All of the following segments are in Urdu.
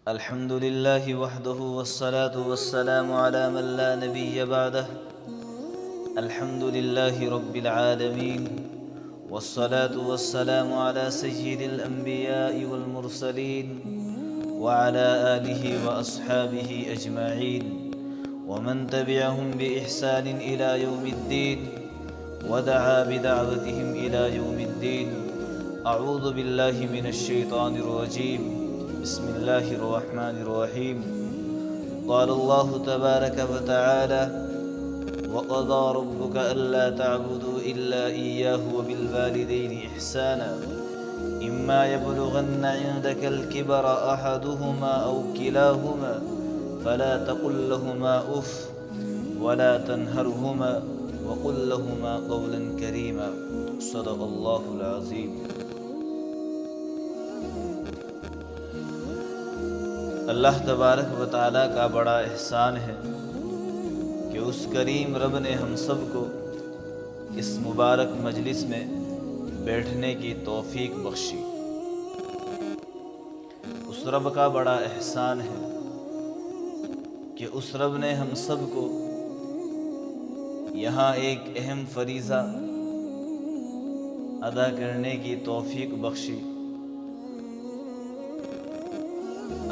الحمد لله وحده والصلاة والسلام على من لا نبي بعده. الحمد لله رب العالمين، والصلاة والسلام على سيد الأنبياء والمرسلين وعلى آله وأصحابه أجمعين ومن تبعهم بإحسان إلى يوم الدين ودعا بدعوتهم إلى يوم الدين. أعوذ بالله من الشيطان الرجيم. بسم الله الرحمن الرحيم. قال الله تبارك وتعالى: وقضى ربك ألا تعبدوا إلا إياه وبالوالدين إحسانا إما يبلغن عندك الكبر أحدهما أو كلاهما فلا تقل لهما أف ولا تنهرهما وقل لهما قولا كريما. صدق الله العظيم. اللہ تبارک و تعالیٰ کا بڑا احسان ہے کہ اس کریم رب نے ہم سب کو اس مبارک مجلس میں بیٹھنے کی توفیق بخشی. اس رب کا بڑا احسان ہے کہ اس رب نے ہم سب کو یہاں ایک اہم فریضہ ادا کرنے کی توفیق بخشی.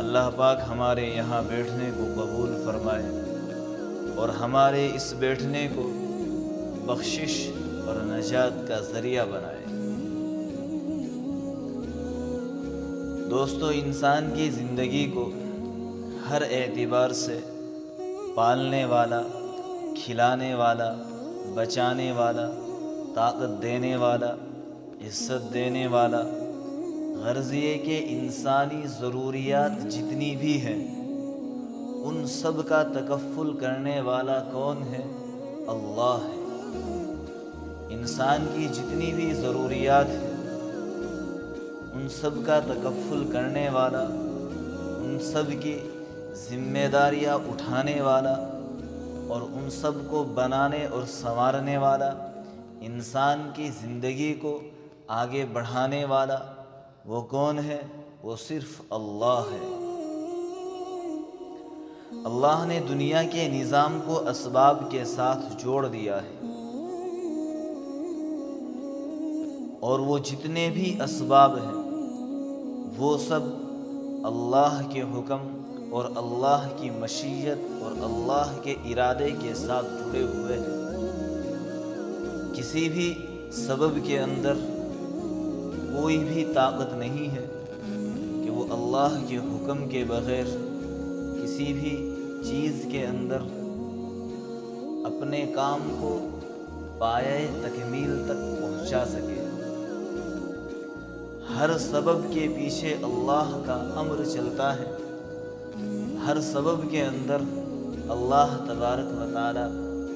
اللہ پاک ہمارے یہاں بیٹھنے کو قبول فرمائے اور ہمارے اس بیٹھنے کو بخشش اور نجات کا ذریعہ بنائے. دوستو، انسان کی زندگی کو ہر اعتبار سے پالنے والا، کھلانے والا، بچانے والا، طاقت دینے والا، عزت دینے والا، غرض یہ کہ انسانی ضروریات جتنی بھی ہیں ان سب کا تکفل کرنے والا کون ہے؟ اللہ ہے. انسان کی جتنی بھی ضروریات ہیں ان سب کا تکفل کرنے والا، ان سب کی ذمہ داریاں اٹھانے والا اور ان سب کو بنانے اور سنوارنے والا، انسان کی زندگی کو آگے بڑھانے والا وہ کون ہے؟ وہ صرف اللہ ہے. اللہ نے دنیا کے نظام کو اسباب کے ساتھ جوڑ دیا ہے اور وہ جتنے بھی اسباب ہیں وہ سب اللہ کے حکم اور اللہ کی مشیت اور اللہ کے ارادے کے ساتھ جڑے ہوئے ہیں. کسی بھی سبب کے اندر کوئی بھی طاقت نہیں ہے کہ وہ اللہ کے حکم کے بغیر کسی بھی چیز کے اندر اپنے کام کو پایۂ تکمیل تک پہنچا سکے. ہر سبب کے پیچھے اللہ کا امر چلتا ہے، ہر سبب کے اندر اللہ تبارک و تعالی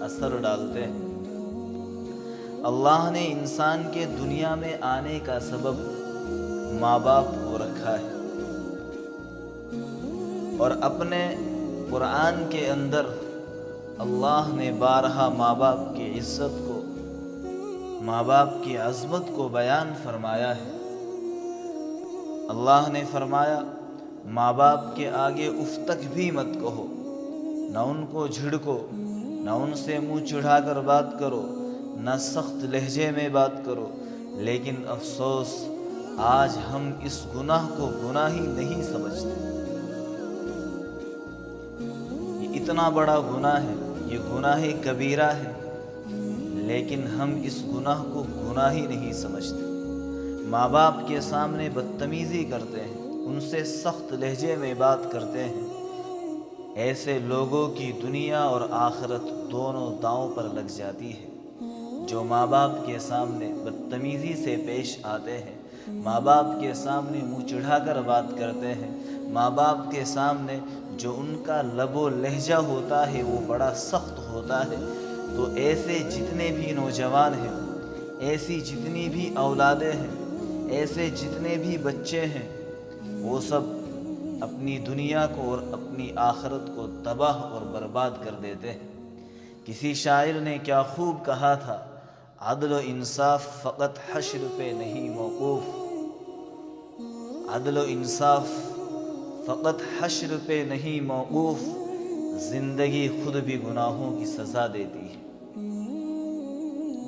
اثر ڈالتے ہیں. اللہ نے انسان کے دنیا میں آنے کا سبب ماں باپ کو رکھا ہے اور اپنے قرآن کے اندر اللہ نے بارہا ماں باپ کی عزت کو، ماں باپ کی عظمت کو بیان فرمایا ہے. اللہ نے فرمایا ماں باپ کے آگے اف تک بھی مت کہو، نہ ان کو جھڑکو، نہ ان سے منہ چڑھا کر بات کرو، نہ سخت لہجے میں بات کرو. لیکن افسوس آج ہم اس گناہ کو گناہ ہی نہیں سمجھتے. یہ اتنا بڑا گناہ ہے، یہ گناہ کبیرہ ہے، لیکن ہم اس گناہ کو گناہ ہی نہیں سمجھتے. ماں باپ کے سامنے بدتمیزی کرتے ہیں، ان سے سخت لہجے میں بات کرتے ہیں. ایسے لوگوں کی دنیا اور آخرت دونوں داؤں پر لگ جاتی ہے. جو ماں باپ کے سامنے بدتمیزی سے پیش آتے ہیں، ماں باپ کے سامنے منہ چڑھا کر بات کرتے ہیں، ماں باپ کے سامنے جو ان کا لب و لہجہ ہوتا ہے وہ بڑا سخت ہوتا ہے، تو ایسے جتنے بھی نوجوان ہیں، ایسی جتنی بھی اولادیں ہیں، ایسے جتنے بھی بچے ہیں، وہ سب اپنی دنیا کو اور اپنی آخرت کو تباہ اور برباد کر دیتے ہیں. کسی شاعر نے کیا خوب کہا تھا: عدل و انصاف فقط حشر پہ نہیں موقوف. عدل و انصاف فقط حشر پہ نہیں موقوف، زندگی خود بھی گناہوں کی سزا دیتی ہے۔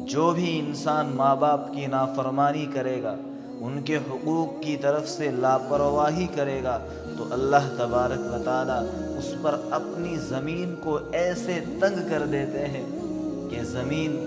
جو بھی انسان ماں باپ کی نافرمانی کرے گا، ان کے حقوق کی طرف سے لاپرواہی کرے گا، تو اللہ تبارک و تعالیٰ اس پر اپنی زمین کو ایسے تنگ کر دیتے ہیں کہ زمین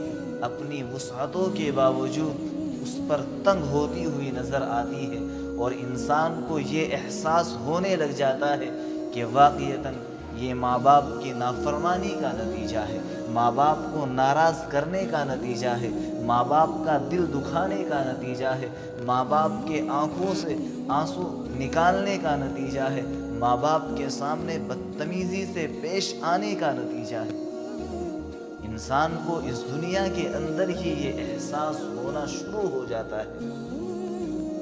اپنی وسعتوں کے باوجود اس پر تنگ ہوتی ہوئی نظر آتی ہے، اور انسان کو یہ احساس ہونے لگ جاتا ہے کہ واقعتاً یہ ماں باپ کی نافرمانی کا نتیجہ ہے، ماں باپ کو ناراض کرنے کا نتیجہ ہے، ماں باپ کا دل دکھانے کا نتیجہ ہے، ماں باپ کے آنکھوں سے آنسو نکالنے کا نتیجہ ہے، ماں باپ کے سامنے بدتمیزی سے پیش آنے کا نتیجہ ہے۔ انسان کو اس دنیا کے اندر ہی یہ احساس ہونا شروع ہو جاتا ہے۔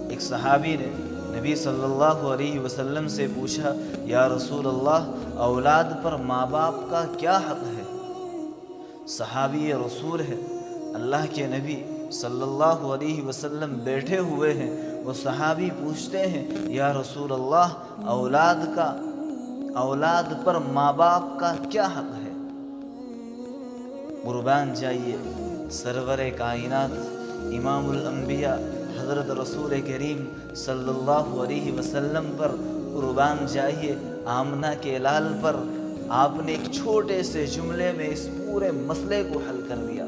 ایک صحابی نے نبی صلی اللہ علیہ وسلم سے پوچھا، یا رسول اللہ، اولاد پر ماں باپ کا کیا حق ہے؟ صحابی رسول ہے، اللہ کے نبی صلی اللہ علیہ وسلم بیٹھے ہوئے ہیں، وہ صحابی پوچھتے ہیں، یا رسول اللہ، اولاد پر ماں باپ کا کیا حق ہے؟ قربان جائیے سرور کائنات امام الانبیاء حضرت رسول کریم صلی اللہ علیہ وسلم پر، قربان جائیے آمنہ کے لال پر، آپ نے ایک چھوٹے سے جملے میں اس پورے مسئلے کو حل کر دیا۔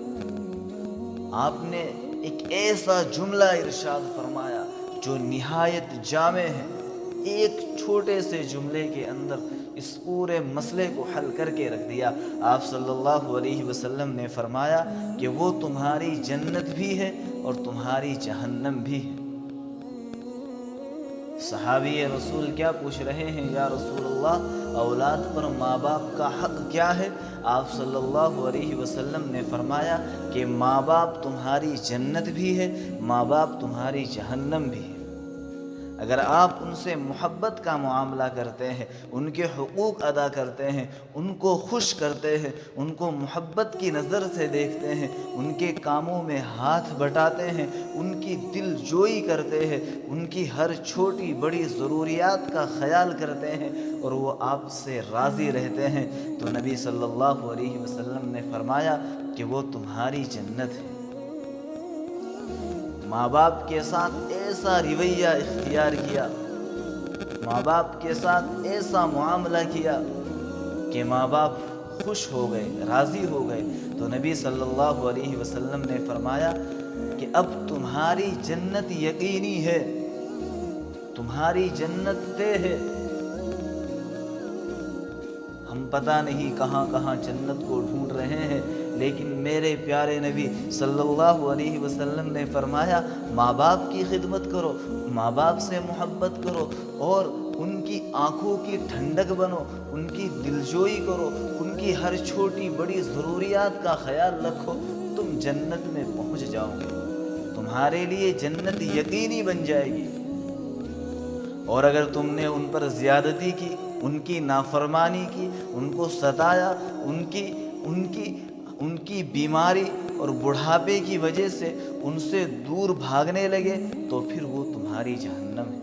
آپ نے ایک ایسا جملہ ارشاد فرمایا جو نہایت جامع ہے، ایک چھوٹے سے جملے کے اندر اس پورے مسئلے کو حل کر کے رکھ دیا۔ آپ صلی اللہ علیہ وسلم نے فرمایا کہ وہ تمہاری جنت بھی ہے اور تمہاری جہنم بھی ہے۔ صحابی رسول کیا پوچھ رہے ہیں، یا رسول اللہ، اولاد پر ماں باپ کا حق کیا ہے؟ آپ صلی اللہ علیہ وسلم نے فرمایا کہ ماں باپ تمہاری جنت بھی ہے، ماں باپ تمہاری جہنم بھی ہے۔ اگر آپ ان سے محبت کا معاملہ کرتے ہیں، ان کے حقوق ادا کرتے ہیں، ان کو خوش کرتے ہیں، ان کو محبت کی نظر سے دیکھتے ہیں، ان کے کاموں میں ہاتھ بٹاتے ہیں، ان کی دل جوئی کرتے ہیں، ان کی ہر چھوٹی بڑی ضروریات کا خیال کرتے ہیں، اور وہ آپ سے راضی رہتے ہیں، تو نبی صلی اللہ علیہ وسلم نے فرمایا کہ وہ تمہاری جنت ہے۔ ماں باپ کے ساتھ ایسا رویہ اختیار کیا، ماں باپ کے ساتھ ایسا معاملہ کیا کہ ماں باپ خوش ہو گئے، راضی ہو گئے، تو نبی صلی اللہ علیہ وسلم نے فرمایا کہ اب تمہاری جنت یقینی ہے، تمہاری جنت طے ہے۔ ہم پتہ نہیں کہاں کہاں جنت کو ڈھونڈ رہے ہیں، لیکن میرے پیارے نبی صلی اللہ علیہ وسلم نے فرمایا ماں باپ کی خدمت کرو، ماں باپ سے محبت کرو، اور ان کی آنکھوں کی ٹھنڈک بنو، ان کی دلجوئی کرو، ان کی ہر چھوٹی بڑی ضروریات کا خیال رکھو، تم جنت میں پہنچ جاؤ گے، تمہارے لیے جنت یقینی بن جائے گی۔ اور اگر تم نے ان پر زیادتی کی، ان کی نافرمانی کی، ان کو ستایا، ان کی بیماری اور بڑھاپے کی وجہ سے ان سے دور بھاگنے لگے، تو پھر وہ تمہاری جہنم ہے۔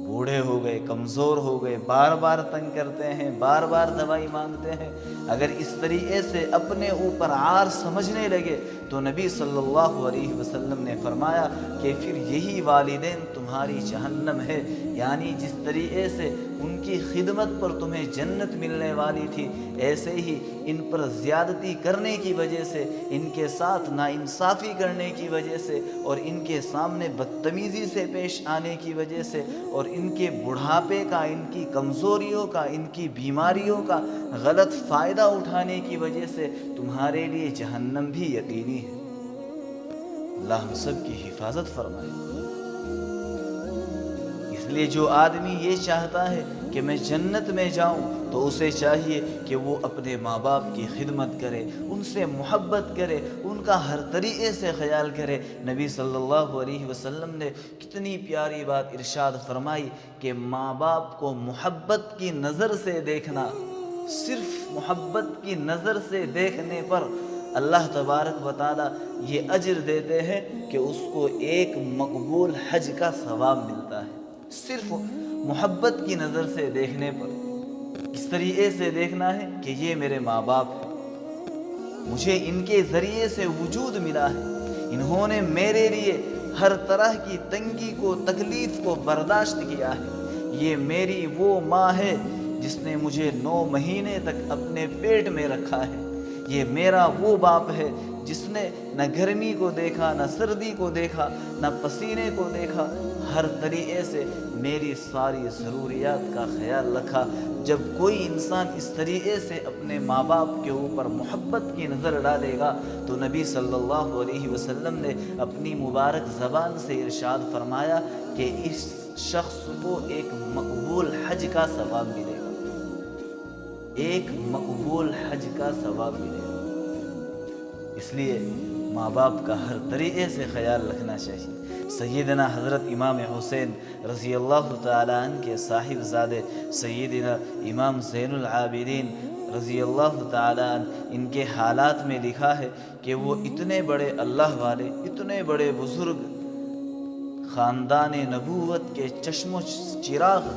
بوڑھے ہو گئے، کمزور ہو گئے، بار بار تنگ کرتے ہیں، بار بار دوائی مانگتے ہیں، اگر اس طریقے سے اپنے اوپر عار سمجھنے لگے تو نبی صلی اللہ علیہ وسلم نے فرمایا کہ پھر یہی والدین تمہاری جہنم ہے۔ یعنی جس طریقے سے ان کی خدمت پر تمہیں جنت ملنے والی تھی، ایسے ہی ان پر زیادتی کرنے کی وجہ سے، ان کے ساتھ ناانصافی کرنے کی وجہ سے، اور ان کے سامنے بدتمیزی سے پیش آنے کی وجہ سے، اور ان کے بڑھاپے کا، ان کی کمزوریوں کا، ان کی بیماریوں کا غلط فائدہ اٹھانے کی وجہ سے تمہارے لیے جہنم بھی یقینی ہے۔ اللہ ہم سب کی حفاظت فرمائے۔ اس لیے جو آدمی یہ چاہتا ہے کہ میں جنت میں جاؤں، تو اسے چاہیے کہ وہ اپنے ماں باپ کی خدمت کرے، ان سے محبت کرے، ان کا ہر طریقے سے خیال کرے۔ نبی صلی اللہ علیہ وسلم نے کتنی پیاری بات ارشاد فرمائی کہ ماں باپ کو محبت کی نظر سے دیکھنا، صرف محبت کی نظر سے دیکھنے پر اللہ تبارک و تعالی یہ اجر دیتے ہیں کہ اس کو ایک مقبول حج کا ثواب ملتا ہے۔ صرف محبت کی نظر سے دیکھنے پر اس طریقے سے دیکھنا ہے کہ یہ میرے ماں باپ ہیں، مجھے ان کے ذریعے سے وجود ملا ہے، انہوں نے میرے لیے ہر طرح کی تنگی کو تکلیف کو برداشت کیا ہے، یہ میری وہ ماں ہے جس نے مجھے 9 مہینے تک اپنے پیٹ میں رکھا ہے، یہ میرا وہ باپ ہے جس نے نہ گرمی کو دیکھا، نہ سردی کو دیکھا، نہ پسینے کو دیکھا، ہر طریقے سے میری ساری ضروریات کا خیال رکھا۔ جب کوئی انسان اس طریقے سے اپنے ماں باپ کے اوپر محبت کی نظر ڈالے گا تو نبی صلی اللہ علیہ وسلم نے اپنی مبارک زبان سے ارشاد فرمایا کہ اس شخص کو ایک مقبول حج کا ثواب ملے گا، ایک مقبول حج کا ثواب ملے گا۔ اس لیے ماں باپ کا ہر طریقے سے خیال رکھنا چاہیے۔ سیدنا حضرت امام حسین رضی اللہ تعالیٰ عنہ کے صاحب زادے سیدنا امام زین العابدین رضی اللہ تعالیٰ عنہ، ان کے حالات میں لکھا ہے کہ وہ اتنے بڑے اللہ والے، اتنے بڑے بزرگ، خاندان نبوت کے چشم و چراغ،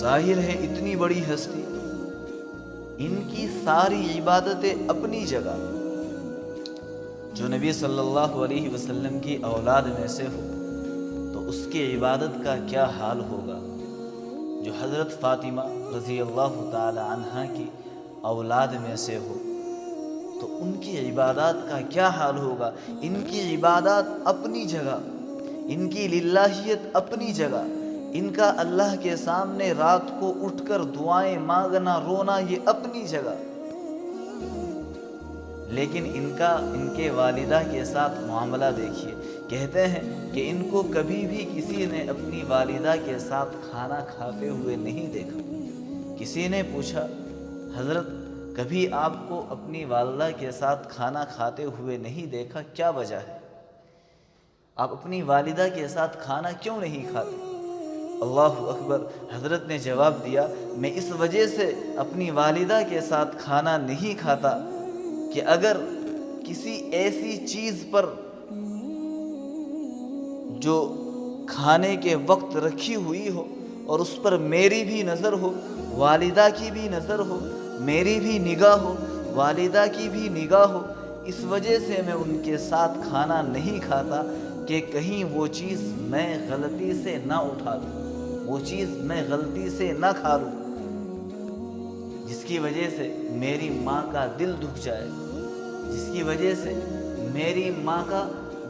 ظاہر ہے اتنی بڑی ہستی، ان کی ساری عبادتیں اپنی جگہ، جو نبی صلی اللہ علیہ وسلم کی اولاد میں سے ہو تو اس کی عبادت کا کیا حال ہوگا، جو حضرت فاطمہ رضی اللہ تعالی عنہا کی اولاد میں سے ہو تو ان کی عبادات کا کیا حال ہوگا۔ ان کی عبادات اپنی جگہ، ان کی للہیت اپنی جگہ، ان کا اللہ کے سامنے رات کو اٹھ کر دعائیں مانگنا، رونا، یہ اپنی جگہ، لیکن ان کے والدہ کے ساتھ معاملہ دیکھیے۔ کہتے ہیں کہ ان کو کبھی بھی کسی نے اپنی والدہ کے ساتھ کھانا کھاتے ہوئے نہیں دیکھا۔ کسی نے پوچھا حضرت کبھی آپ کو اپنی والدہ کے ساتھ کھانا کھاتے ہوئے نہیں دیکھا، کیا وجہ ہے؟ آپ اپنی والدہ کے ساتھ کھانا کیوں نہیں کھاتے؟ اللہ اکبر، حضرت نے جواب دیا میں اس وجہ سے اپنی والدہ کے ساتھ کھانا نہیں کھاتا کہ اگر کسی ایسی چیز پر جو کھانے کے وقت رکھی ہوئی ہو اور اس پر میری بھی نظر ہو، والدہ کی بھی نظر ہو، میری بھی نگاہ ہو، والدہ کی بھی نگاہ ہو، اس وجہ سے میں ان کے ساتھ کھانا نہیں کھاتا کہ کہیں وہ چیز میں غلطی سے نہ اٹھا لوں، وہ چیز میں غلطی سے نہ کھا لوں جس کی وجہ سے میری ماں کا دل دکھ جائے، جس کی وجہ سے میری ماں کا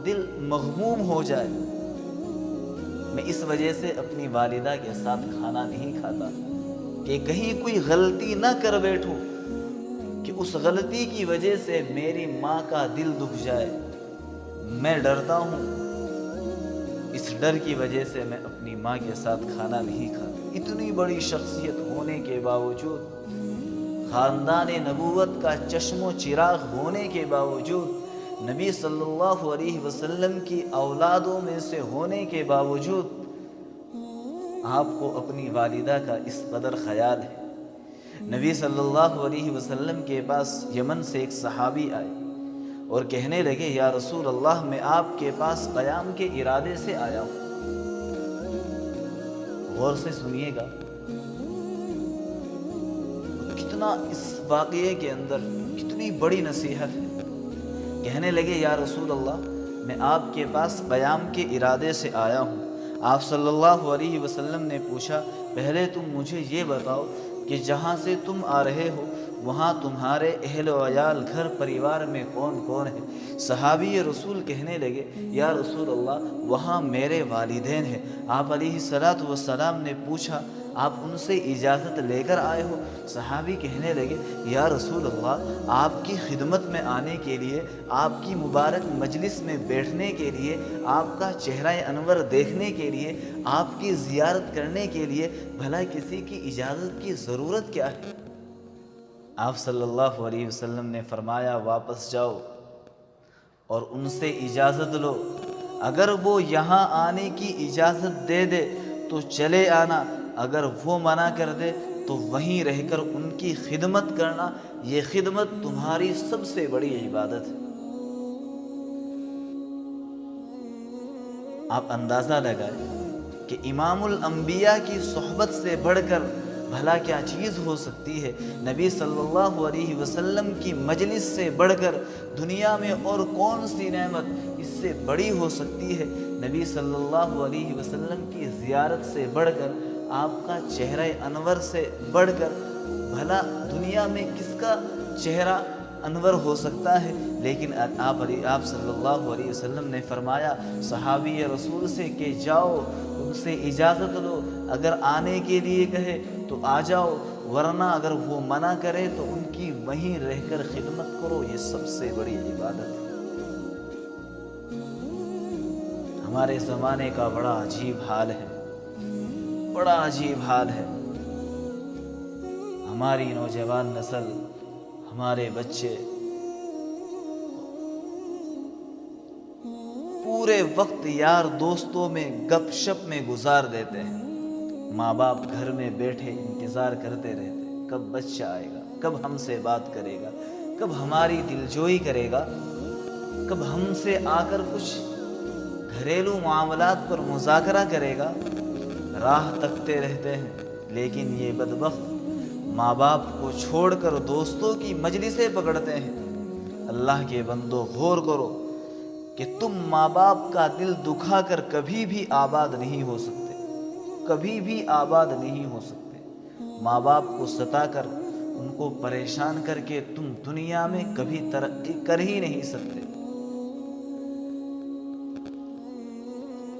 دل مغموم ہو جائے۔ میں اس وجہ سے اپنی والدہ کے ساتھ کھانا نہیں کھاتا کہ کہیں کوئی غلطی نہ کر بیٹھوں کہ اس غلطی کی وجہ سے میری ماں کا دل دکھ جائے۔ میں ڈرتا ہوں، اس ڈر کی وجہ سے میں اپنی ماں کے ساتھ کھانا نہیں کھاتا۔ اتنی بڑی شخصیت ہونے کے باوجود، خاندان نبوت کا چشم و چراغ ہونے کے باوجود، نبی صلی اللہ علیہ وسلم کی اولادوں میں سے ہونے کے باوجود آپ کو اپنی والدہ کا اس قدر خیال ہے۔ نبی صلی اللہ علیہ وسلم کے پاس یمن سے ایک صحابی آئے اور کہنے لگے یا رسول اللہ میں آپ کے پاس قیام کے ارادے سے آیا ہوں۔ غور سے سنیے گا کتنا اس واقعے کے اندر کتنی بڑی نصیحت ہے۔ کہنے لگے یا رسول اللہ میں آپ کے پاس قیام کے ارادے سے آیا ہوں۔ آپ صلی اللہ علیہ وسلم نے پوچھا پہلے تم مجھے یہ بتاؤ کہ جہاں سے تم آ رہے ہو وہاں تمہارے اہل و عیال گھر پریوار میں کون کون ہے؟ صحابی رسول کہنے لگے یا رسول اللہ وہاں میرے والدین ہیں۔ آپ علیہ الصلاۃ والسلام نے پوچھا آپ ان سے اجازت لے کر آئے ہو؟ صحابی کہنے لگے یا رسول اللہ آپ کی خدمت میں آنے کے لیے، آپ کی مبارک مجلس میں بیٹھنے کے لیے، آپ کا چہرہ انور دیکھنے کے لیے، آپ کی زیارت کرنے کے لیے بھلا کسی کی اجازت کی ضرورت کیا ہے؟ آپ صلی اللہ علیہ وسلم نے فرمایا واپس جاؤ اور ان سے اجازت لو، اگر وہ یہاں آنے کی اجازت دے دے تو چلے آنا، اگر وہ منع کر دے تو وہیں رہ کر ان کی خدمت کرنا، یہ خدمت تمہاری سب سے بڑی عبادت ہے۔ آپ اندازہ لگائیں کہ امام الانبیاء کی صحبت سے بڑھ کر بھلا کیا چیز ہو سکتی ہے؟ نبی صلی اللہ علیہ وسلم کی مجلس سے بڑھ کر دنیا میں اور کون سی نعمت اس سے بڑی ہو سکتی ہے؟ نبی صلی اللہ علیہ وسلم کی زیارت سے بڑھ کر، آپ کا چہرہ انور سے بڑھ کر بھلا دنیا میں کس کا چہرہ انور ہو سکتا ہے؟ لیکن آپ صلی اللہ علیہ وسلم نے فرمایا صحابی رسول سے کہ جاؤ ان سے اجازت لو، اگر آنے کے لیے کہے تو آ جاؤ، ورنہ اگر وہ منع کرے تو ان کی وہیں رہ کر خدمت کرو، یہ سب سے بڑی عبادت ہے۔ ہمارے زمانے کا بڑا عجیب حال ہے، بڑا عجیب حال ہے۔ ہماری نوجوان نسل، ہمارے بچے پورے وقت یار دوستوں میں گپ شپ میں گزار دیتے ہیں۔ ماں باپ گھر میں بیٹھے انتظار کرتے رہتے، کب بچہ آئے گا، کب ہم سے بات کرے گا، کب ہماری دلجوئی کرے گا، کب ہم سے آ کر کچھ گھریلو معاملات پر مذاکرہ کرے گا۔ راہ تکتے رہتے ہیں، لیکن یہ بدبخت ماں باپ کو چھوڑ کر دوستوں کی مجلسیں پکڑتے ہیں۔ اللہ کے بندو غور کرو کہ تم ماں باپ کا دل دکھا کر کبھی بھی آباد نہیں ہو سکتے، کبھی بھی آباد نہیں ہو سکتے۔ ماں باپ کو ستا کر، ان کو پریشان کر کے تم دنیا میں کبھی ترقی کر ہی نہیں سکتے۔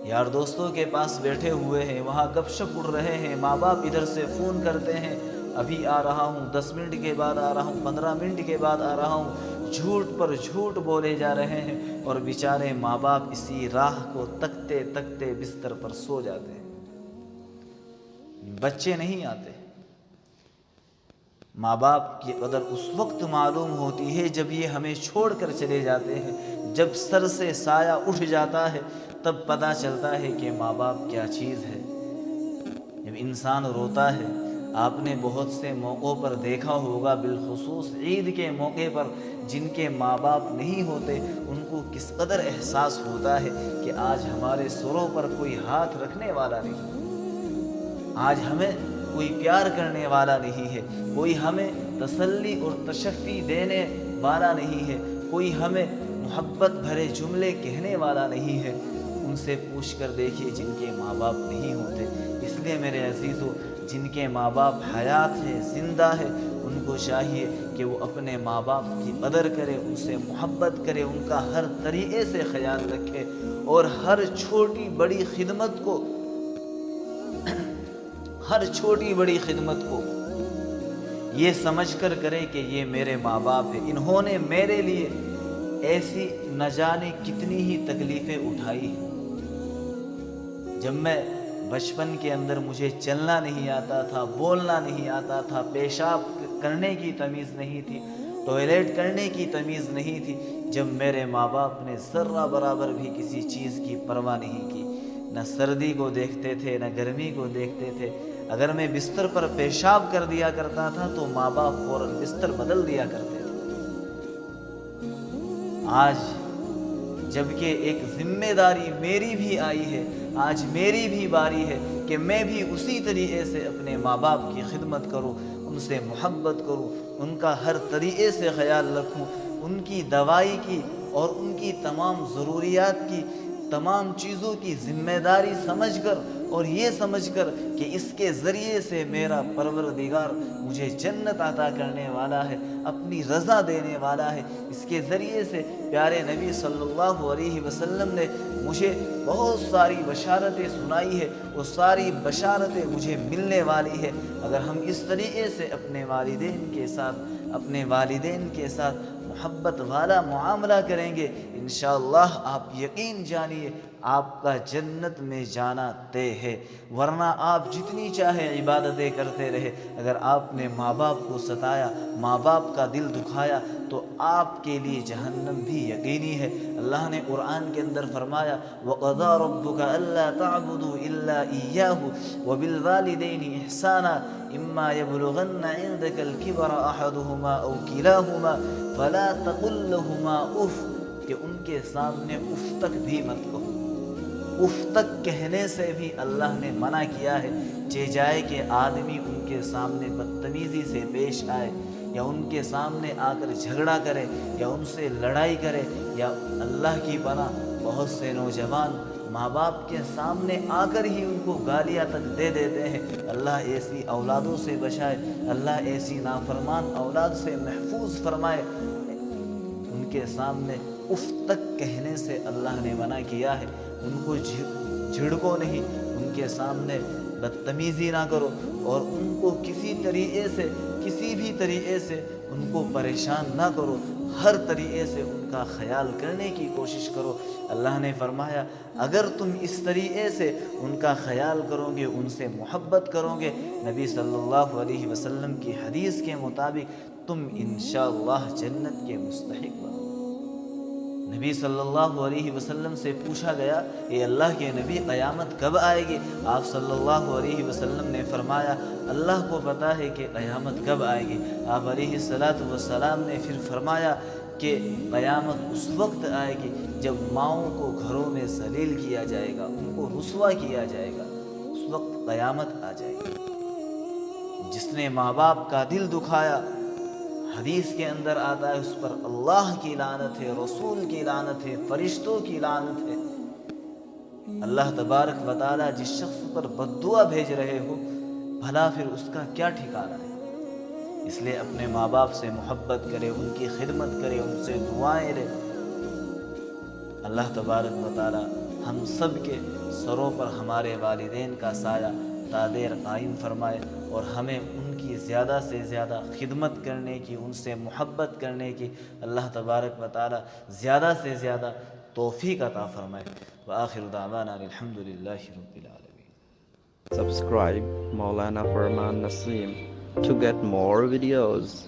یار دوستوں کے پاس بیٹھے ہوئے ہیں، وہاں گپ شپ اڑ رہے ہیں، ماں باپ ادھر سے فون کرتے ہیں، ابھی آ رہا ہوں، 10 منٹ کے بعد آ رہا ہوں، 15 منٹ کے بعد آ رہا ہوں، جھوٹ پر جھوٹ بولے جا رہے ہیں، اور بیچارے ماں باپ اسی راہ کو تکتے تکتے بستر پر سو جاتے ہیں۔ بچے نہیں آتے۔ ماں باپ کی قدر اس وقت معلوم ہوتی ہے جب یہ ہمیں چھوڑ کر چلے جاتے ہیں، جب سر سے سایہ اٹھ جاتا ہے، تب پتہ چلتا ہے کہ ماں باپ کیا چیز ہے۔ جب انسان روتا ہے، آپ نے بہت سے موقعوں پر دیکھا ہوگا، بالخصوص عید کے موقع پر جن کے ماں باپ نہیں ہوتے، ان کو کس قدر احساس ہوتا ہے کہ آج ہمارے سروں پر کوئی ہاتھ رکھنے والا نہیں، آج ہمیں کوئی پیار کرنے والا نہیں ہے، کوئی ہمیں تسلی اور تشفی دینے والا نہیں ہے، کوئی ہمیں محبت بھرے جملے کہنے والا نہیں ہے۔ ان سے پوچھ کر دیکھیے جن کے ماں باپ نہیں ہوتے۔ اس لیے میرے عزیزو، جن کے ماں باپ حیات ہے، زندہ ہے، ان کو چاہیے کہ وہ اپنے ماں باپ کی قدر کرے، ان سے محبت کرے، ان کا ہر طریقے سے خیال رکھے، اور ہر چھوٹی بڑی خدمت کو یہ سمجھ کر کرے کہ یہ میرے ماں باپ ہیں، انہوں نے میرے لیے ایسی نہ جانے کتنی ہی تکلیفیں اٹھائی ہیں۔ جب میں بچپن کے اندر مجھے چلنا نہیں آتا تھا، بولنا نہیں آتا تھا، پیشاب کرنے کی تمیز نہیں تھی، ٹوائلٹ کرنے کی تمیز نہیں تھی، جب میرے ماں باپ نے ذرہ برابر بھی کسی چیز کی پرواہ نہیں کی، نہ سردی کو دیکھتے تھے، نہ گرمی کو دیکھتے تھے۔ اگر میں بستر پر پیشاب کر دیا کرتا تھا تو ماں باپ فوراً بستر بدل دیا کرتے تھے۔ آج جبکہ ایک ذمہ داری میری بھی آئی ہے، آج میری بھی باری ہے کہ میں بھی اسی طریقے سے اپنے ماں باپ کی خدمت کروں، ان سے محبت کروں، ان کا ہر طریقے سے خیال رکھوں، ان کی دوائی کی اور ان کی تمام ضروریات کی، تمام چیزوں کی ذمہ داری سمجھ کر، اور یہ سمجھ کر کہ اس کے ذریعے سے میرا پروردگار مجھے جنت عطا کرنے والا ہے، اپنی رضا دینے والا ہے۔ اس کے ذریعے سے پیارے نبی صلی اللہ علیہ وسلم نے مجھے بہت ساری بشارتیں سنائی ہے، وہ ساری بشارتیں مجھے ملنے والی ہے۔ اگر ہم اس طریقے سے اپنے والدین کے ساتھ محبت والا معاملہ کریں گے، انشاءاللہ آپ یقین جانیے آپ کا جنت میں جانا طے ہے۔ ورنہ آپ جتنی چاہے عبادتیں کرتے رہے، اگر آپ نے ماں باپ کو ستایا، ماں باپ کا دل دکھایا، تو آپ کے لیے جہنم بھی یقینی ہے۔ اللہ نے قرآن کے اندر فرمایا وَقَضَىٰ رَبُّكَ أَلَّا تَعْبُدُوا إِلَّا إِيَّاهُ وَبِالْوَالِدَيْنِ إِحْسَانًا إِمَّا يَبْلُغَنَّ عِندَكَ الْكِبَرَ أَحَدُهُمَا أَوْ كِلَاهُمَا فَلَا تَقُل لَّهُمَا أُفٍّ، کہ ان کے سامنے اف تک بھی مت کہو، اف تک کہنے سے بھی اللہ نے منع کیا ہے، چہ جائے کہ آدمی ان کے سامنے بدتمیزی سے پیش آئے، یا ان کے سامنے آ کر جھگڑا کرے، یا ان سے لڑائی کرے، یا اللہ کی پناہ بہت سے نوجوان ماں باپ کے سامنے آ کر ہی ان کو گالیاں تک دے دیتے ہیں۔ اللہ ایسی اولادوں سے بچائے، اللہ ایسی نافرمان اولاد سے محفوظ فرمائے۔ ان کے سامنے اف تک کہنے سے اللہ نے منع کیا ہے، ان کو جھڑکو نہیں، ان کے سامنے بدتمیزی نہ کرو، اور ان کو کسی بھی طریقے سے ان کو پریشان نہ کرو، ہر طریقے سے ان کا خیال کرنے کی کوشش کرو۔ اللہ نے فرمایا اگر تم اس طریقے سے ان کا خیال کرو گے، ان سے محبت کرو گے، نبی صلی اللہ علیہ وسلم کی حدیث کے مطابق تم انشاءاللہ جنت کے مستحق بنو۔ نبی صلی اللہ علیہ وسلم سے پوچھا گیا اے اللہ کے نبی قیامت کب آئے گی؟ آپ صلی اللہ علیہ وسلم نے فرمایا اللہ کو پتہ ہے کہ قیامت کب آئے گی۔ آپ علیہ السلام نے پھر فرمایا کہ قیامت اس وقت آئے گی جب ماؤں کو گھروں میں ذلیل کیا جائے گا، ان کو رسوا کیا جائے گا، اس وقت قیامت آ جائے گی۔ جس نے ماں باپ کا دل دکھایا، حدیث کے اندر آتا ہے اس پر اللہ کی لعنت ہے، رسول کی لعنت ہے، فرشتوں کی لعنت ہے۔ اللہ تبارک و تعالیٰ جس شخص پر بد دعا بھیج رہے ہو، بھلا پھر اس کا کیا ٹھکانہ ہے؟ اس لیے اپنے ماں باپ سے محبت کرے، ان کی خدمت کرے، ان سے دعائیں لے۔ اللہ تبارک و تعالیٰ ہم سب کے سروں پر ہمارے والدین کا سایہ تا دیر قائم فرمائے، اور ہمیں ان کی زیادہ سے زیادہ خدمت کرنے کی، ان سے محبت کرنے کی اللہ تبارک و تعالیٰ زیادہ سے زیادہ توفیق عطا فرمائے۔ وآخر دعوانا الحمد للہ رب العالمین۔ Subscribe Maulana Farman Naseem to get more videos.